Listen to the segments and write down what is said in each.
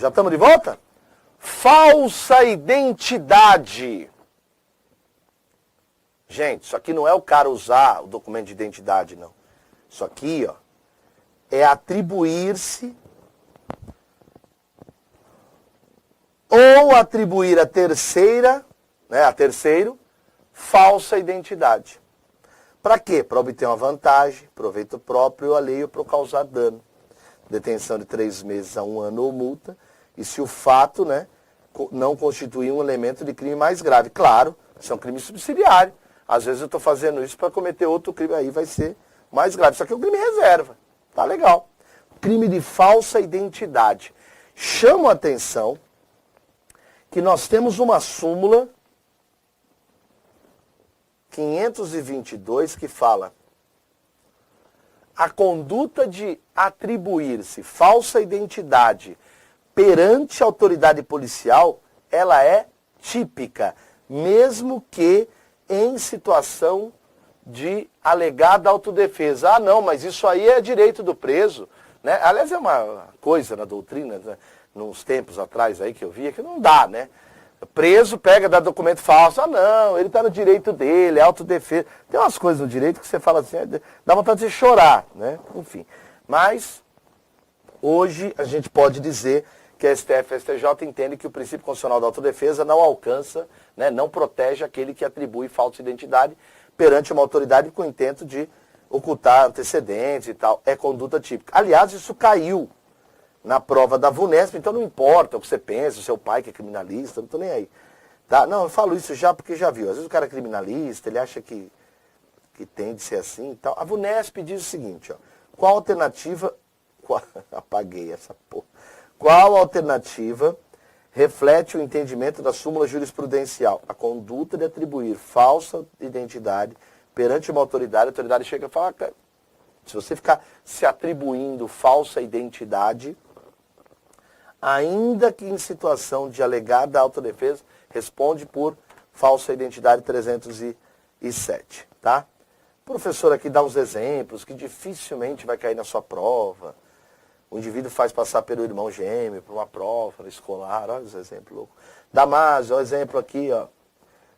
Já estamos de volta? Falsa identidade. Gente, isso aqui não é o cara usar o documento de identidade, não. Isso aqui, ó, é atribuir-se ou atribuir a terceira, né, a terceiro, falsa identidade. Para quê? Para obter uma vantagem, proveito próprio ou alheio para causar dano. Detenção de 3 meses a 1 ano ou multa. E se o fato, né, não constituir um elemento de crime mais grave. Claro, isso é um crime subsidiário. Às vezes eu estou fazendo isso para cometer outro crime, aí vai ser mais grave. Isso aqui é um crime reserva. Tá legal. Crime de falsa identidade. Chamo a atenção que nós temos uma súmula 522 que fala: a conduta de atribuir-se falsa identidade perante a autoridade policial, ela é típica, mesmo que em situação de alegada autodefesa. Ah, não, mas isso aí é direito do preso, né? Aliás, é uma coisa na doutrina, né, nos tempos atrás aí que eu via, que não dá, né? Preso pega, dá documento falso. Ah, não, ele está no direito dele, é autodefesa. Tem umas coisas no direito que você fala assim, dá vontade de chorar, né? Enfim. Mas, hoje, a gente pode dizer que a STF e a STJ entendem que o princípio constitucional da autodefesa não alcança, né, não protege aquele que atribui falsa identidade perante uma autoridade com o intento de ocultar antecedentes e tal. É conduta típica. Aliás, isso caiu na prova da VUNESP, então não importa o que você pensa, o seu pai que é criminalista, não estou nem aí. Tá? Não, eu falo isso já porque já viu. Às vezes o cara é criminalista, ele acha que tem de ser assim e tal. A VUNESP diz o seguinte, ó, qual alternativa... Apaguei essa porra. Qual alternativa reflete o entendimento da súmula jurisprudencial? A conduta de atribuir falsa identidade perante uma autoridade, a autoridade chega e fala, cara, se você ficar se atribuindo falsa identidade, ainda que em situação de alegada autodefesa, responde por falsa identidade 307, tá? O professor aqui dá uns exemplos que dificilmente vai cair na sua prova. O indivíduo faz passar pelo irmão gêmeo, por uma prova escolar, olha os exemplos loucos. Damásio, olha o exemplo aqui, ó.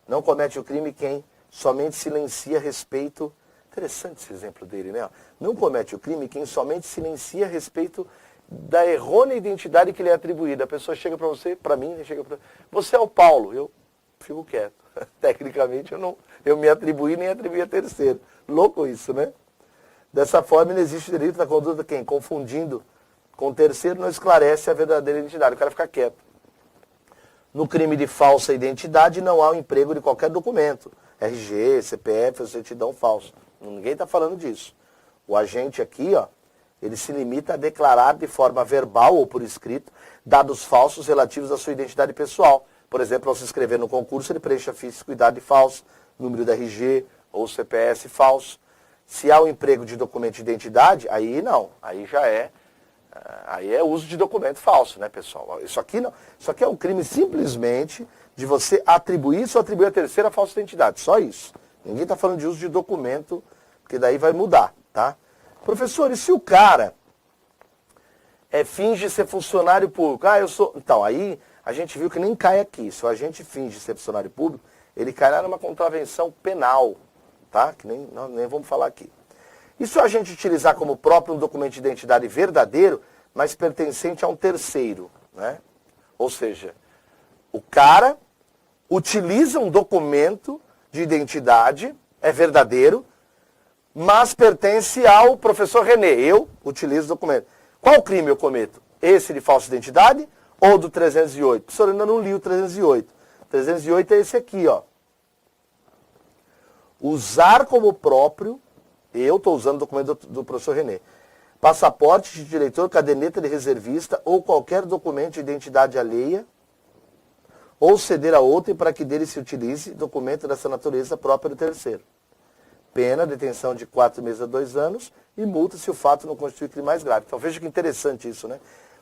Não comete o crime quem somente silencia a respeito... Interessante esse exemplo dele, né? Não comete o crime quem somente silencia a respeito da errônea identidade que lhe é atribuída. A pessoa chega para você, para mim, chega para você é o Paulo, eu fico quieto. Tecnicamente eu me atribuí nem atribuí a terceiro. Louco isso, né? Dessa forma, não existe direito da conduta quem, confundindo com o terceiro, não esclarece a verdadeira identidade. O cara fica quieto. No crime de falsa identidade, não há o emprego de qualquer documento. RG, CPF ou certidão falso. Ninguém está falando disso. O agente aqui, ó, ele se limita a declarar de forma verbal ou por escrito dados falsos relativos à sua identidade pessoal. Por exemplo, ao se inscrever no concurso, ele preencha físico e idade falso, número da RG ou CPS falso. Se há o emprego de documento de identidade, aí não. Aí já é... Aí é uso de documento falso, né, pessoal? Isso aqui não. Isso aqui é um crime simplesmente de você atribuir ou atribuir a terceira falsa identidade. Só isso. Ninguém está falando de uso de documento, porque daí vai mudar, tá? Professor, e se o cara finge ser funcionário público? Ah, eu sou... Então, aí a gente viu que nem cai aqui. Se o agente finge ser funcionário público, ele cairá numa contravenção penal, tá? Que nem vamos falar aqui. E se a gente utilizar como próprio um documento de identidade verdadeiro, mas pertencente a um terceiro, né? Ou seja, o cara utiliza um documento de identidade, é verdadeiro, mas pertence ao professor René. Eu utilizo o documento. Qual crime eu cometo? Esse de falsa identidade ou do 308? O professor ainda não li o 308. O 308 é esse aqui, ó. Usar como próprio... Eu estou usando o documento do professor René. Passaporte de diretor, caderneta de reservista ou qualquer documento de identidade alheia ou ceder a outrem para que dele se utilize documento dessa natureza própria do terceiro. Pena, detenção de 4 meses a 2 anos e multa se o fato não constitui crime mais grave. Então veja que interessante isso, né?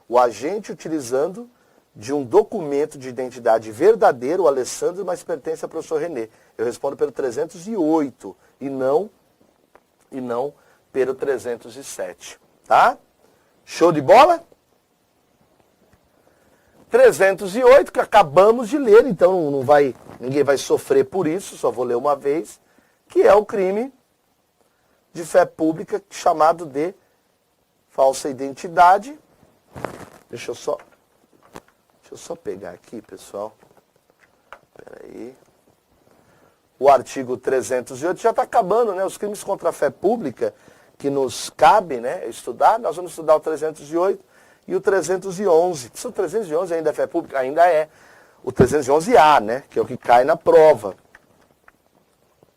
O agente utilizando de um documento de identidade verdadeiro, o Alessandro, mas pertence ao professor René. Eu respondo pelo 308 e não pelo 307, tá? Show de bola? 308, que acabamos de ler, então ninguém vai sofrer por isso, só vou ler uma vez, que é o crime de fé pública chamado de falsa identidade. Deixa eu só pegar aqui, pessoal. Espera aí. O artigo 308 já está acabando, né? Os crimes contra a fé pública que nos cabe, né, estudar, nós vamos estudar o 308 e o 311. Se o 311 ainda é fé pública, ainda é. O 311A, né, que é o que cai na prova.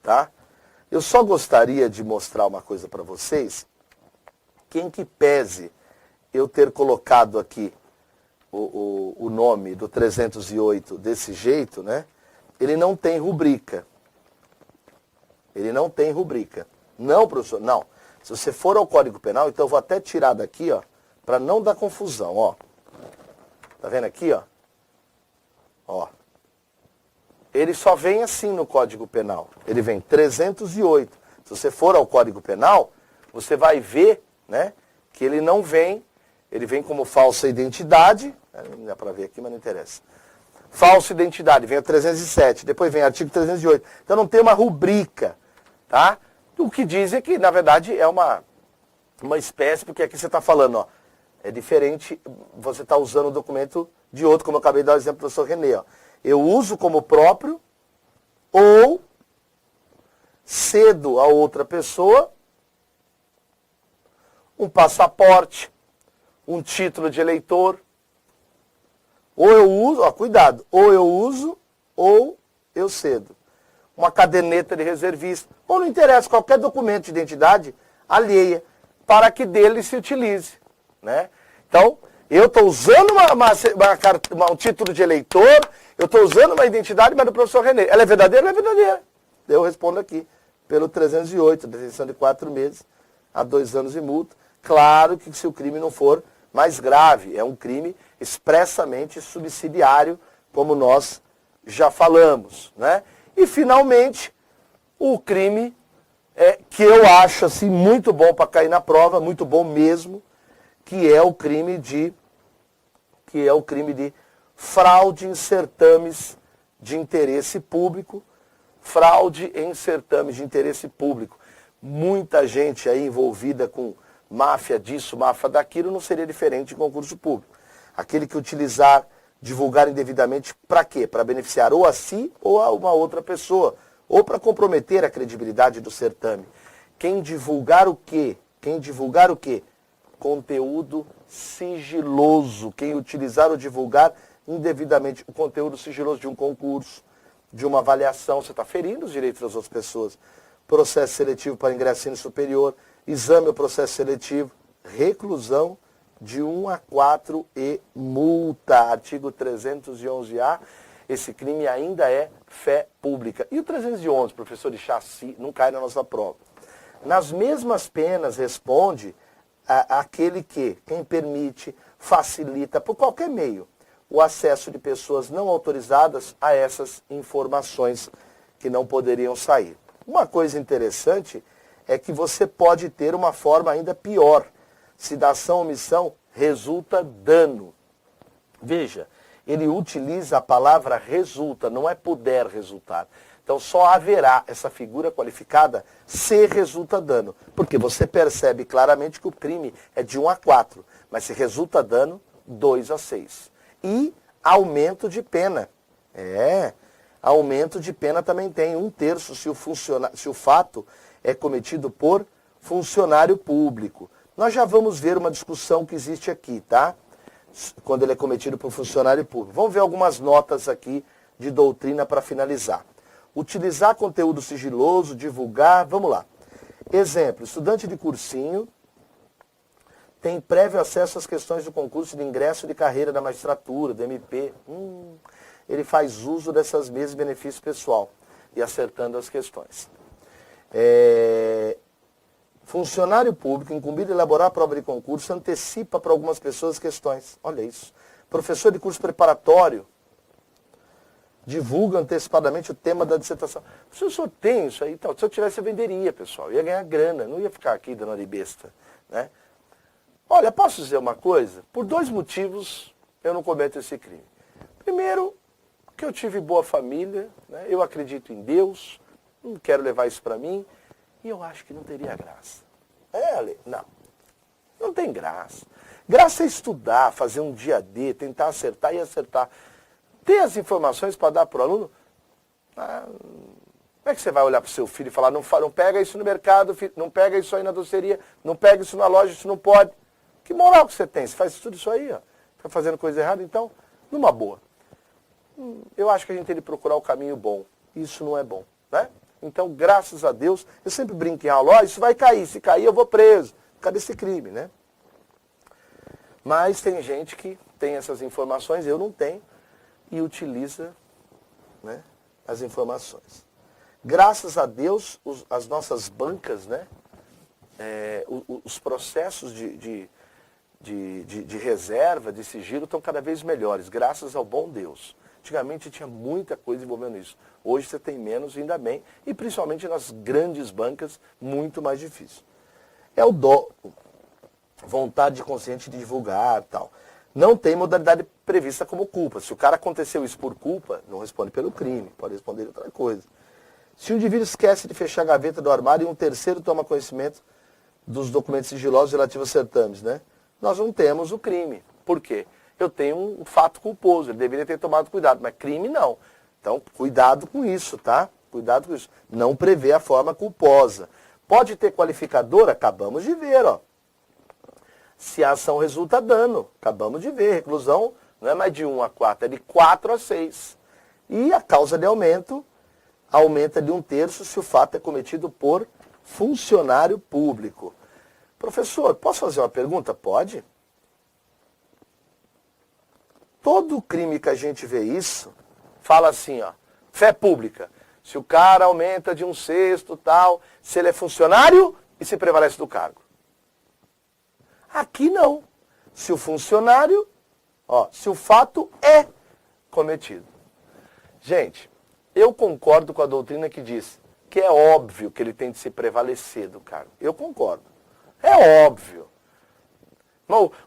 Tá? Eu só gostaria de mostrar uma coisa para vocês, que em que pese eu ter colocado aqui o nome do 308 desse jeito, né, ele não tem rubrica. Ele não tem rubrica. Não, professor, não. Se você for ao Código Penal, então eu vou até tirar daqui, ó, para não dar confusão, ó. Tá vendo aqui, ó? Ó. Ele só vem assim no Código Penal. Ele vem 308. Se você for ao Código Penal, você vai ver, né, que ele não vem, ele vem como falsa identidade, não dá para ver aqui, mas não interessa. Falsa identidade, vem o 307, depois vem o artigo 308. Então não tem uma rubrica, tá? O que diz é que, na verdade, é uma espécie, porque aqui você está falando, ó, é diferente, você está usando o documento de outro, como eu acabei de dar o exemplo do professor René, ó. Eu uso como próprio ou cedo a outra pessoa um passaporte, um título de eleitor, ou eu uso, ó, cuidado, ou eu uso ou eu cedo. Uma caderneta de reservista, ou não interessa, qualquer documento de identidade alheia, para que dele se utilize. Né? Então, eu estou usando um título de eleitor, eu estou usando uma identidade, mas do professor René. Ela é verdadeira? Ela é verdadeira. Eu respondo aqui, pelo 308, detenção de 4 meses a 2 anos de multa. Claro que se o crime não for mais grave, é um crime expressamente subsidiário, como nós já falamos, né? E, finalmente, o crime que eu acho assim, muito bom para cair na prova, muito bom mesmo, que é o crime de fraude em certames de interesse público. Fraude em certames de interesse público. Muita gente aí envolvida com máfia disso, máfia daquilo, não seria diferente de concurso público. Aquele que divulgar indevidamente, para quê? Para beneficiar ou a si ou a uma outra pessoa, ou para comprometer a credibilidade do certame. Quem divulgar o quê? Conteúdo sigiloso. Quem utilizar ou divulgar indevidamente o conteúdo sigiloso de um concurso, de uma avaliação, você está ferindo os direitos das outras pessoas. Processo seletivo para ingresso em superior, exame ou processo seletivo, reclusão de 1 a 4 e multa. Artigo 311A, esse crime ainda é fé pública. E o 311, professor de chassi, não cai na nossa prova. Nas mesmas penas responde aquele quem permite, facilita, por qualquer meio, o acesso de pessoas não autorizadas a essas informações que não poderiam sair. Uma coisa interessante é que você pode ter uma forma ainda pior. Se da ação ou omissão resulta dano. Veja, ele utiliza a palavra resulta, não é puder resultar. Então só haverá essa figura qualificada se resulta dano. Porque você percebe claramente que o crime é de 1 a 4, mas se resulta dano, 2 a 6. E aumento de pena. Aumento de pena também tem 1/3 se o fato é cometido por funcionário público. Nós já vamos ver uma discussão que existe aqui, tá? Quando ele é cometido por funcionário público. Vamos ver algumas notas aqui de doutrina para finalizar. Utilizar conteúdo sigiloso, divulgar, vamos lá. Exemplo, estudante de cursinho tem prévio acesso às questões do concurso de ingresso de carreira da magistratura, do MP. Ele faz uso dessas mesas de benefício pessoal e acertando as questões. Funcionário público incumbido de elaborar a prova de concurso antecipa para algumas pessoas questões. Olha isso. Professor de curso preparatório divulga antecipadamente o tema da dissertação. Se o senhor tem isso aí, então, se eu tivesse, eu venderia, pessoal. Eu ia ganhar grana, não ia ficar aqui dando de besta. Né? Olha, posso dizer uma coisa? Por 2 motivos eu não cometo esse crime. Primeiro, que eu tive boa família, né? Eu acredito em Deus, não quero levar isso para mim, e eu acho que não teria graça. Ale? Não. Não tem graça. Graça é estudar, fazer um dia a dia, tentar acertar e acertar. Ter as informações para dar para o aluno. Como é que você vai olhar para o seu filho e falar, não pega isso no mercado, filho, não pega isso aí na doceria, não pega isso na loja, isso não pode. Que moral que você tem? Você faz tudo isso aí, ó. Está fazendo coisa errada, então, numa boa. Eu acho que a gente tem que procurar o caminho bom. Isso não é bom, né? Então, graças a Deus, eu sempre brinco em aula, isso vai cair, se cair eu vou preso. Cadê esse crime, né? Mas tem gente que tem essas informações, eu não tenho, e utiliza, né, as informações. Graças a Deus, as nossas bancas, né, os processos de reserva, de sigilo, estão cada vez melhores, graças ao bom Deus. Antigamente tinha muita coisa envolvendo isso. Hoje você tem menos, ainda bem, e principalmente nas grandes bancas, muito mais difícil. É o vontade consciente de divulgar e tal. Não tem modalidade prevista como culpa. Se o cara aconteceu isso por culpa, não responde pelo crime, pode responder outra coisa. Se um indivíduo esquece de fechar a gaveta do armário e um terceiro toma conhecimento dos documentos sigilosos relativos a certames, né? Nós não temos o crime. Por quê? Eu tenho um fato culposo, ele deveria ter tomado cuidado, mas crime não. Então, cuidado com isso, tá? Cuidado com isso. Não prevê a forma culposa. Pode ter qualificador? Acabamos de ver, ó. Se a ação resulta dano, acabamos de ver. Reclusão não é mais de 1 a 4, é de 4 a 6. E a causa de aumento aumenta de 1/3 se o fato é cometido por funcionário público. Professor, posso fazer uma pergunta? Pode. Todo crime que a gente vê isso, fala assim, ó, fé pública. Se o cara aumenta de 1/6, tal, se ele é funcionário e se prevalece do cargo. Aqui não. Se o funcionário, ó, se o fato é cometido. Gente, eu concordo com a doutrina que diz que é óbvio que ele tem de se prevalecer do cargo. Eu concordo. É óbvio.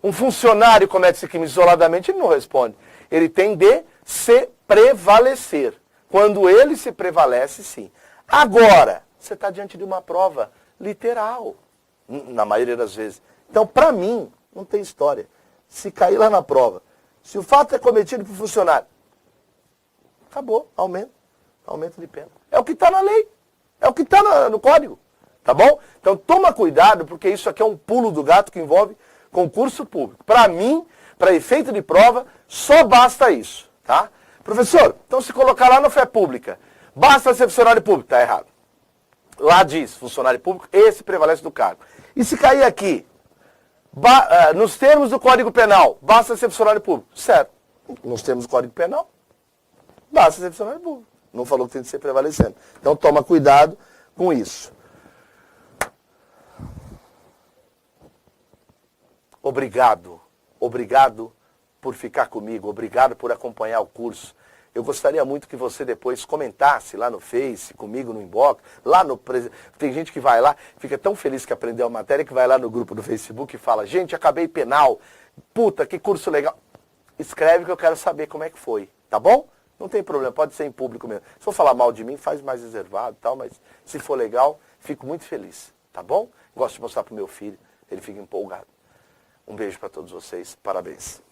Um funcionário comete esse crime isoladamente, ele não responde. Ele tem de se prevalecer. Quando ele se prevalece, sim. Agora, você está diante de uma prova literal, na maioria das vezes. Então, para mim, não tem história. Se cair lá na prova, se o fato é cometido por funcionário, acabou, aumento de pena. É o que está na lei, é o que está no código, tá bom? Então, toma cuidado, porque isso aqui é um pulo do gato que envolve concurso público. Para mim, para efeito de prova, só basta isso, tá? Professor, então se colocar lá na fé pública, basta ser funcionário público, tá errado. Lá diz, funcionário público, esse prevalece do cargo. E se cair aqui, nos termos do Código Penal, basta ser funcionário público. Certo. Nos termos do Código Penal, basta ser funcionário público. Não falou que tem de ser prevalecendo. Então toma cuidado com isso. Obrigado. Obrigado por ficar comigo. Obrigado por acompanhar o curso. Eu gostaria muito que você depois comentasse lá no Face, comigo no inbox, lá no... Tem gente que vai lá, fica tão feliz que aprendeu a matéria, que vai lá no grupo do Facebook e fala, gente, acabei penal, puta, que curso legal. Escreve que eu quero saber como é que foi, tá bom? Não tem problema, pode ser em público mesmo. Se for falar mal de mim, faz mais reservado e tal, mas se for legal, fico muito feliz, tá bom? Gosto de mostrar pro meu filho, ele fica empolgado. Um beijo para todos vocês, parabéns.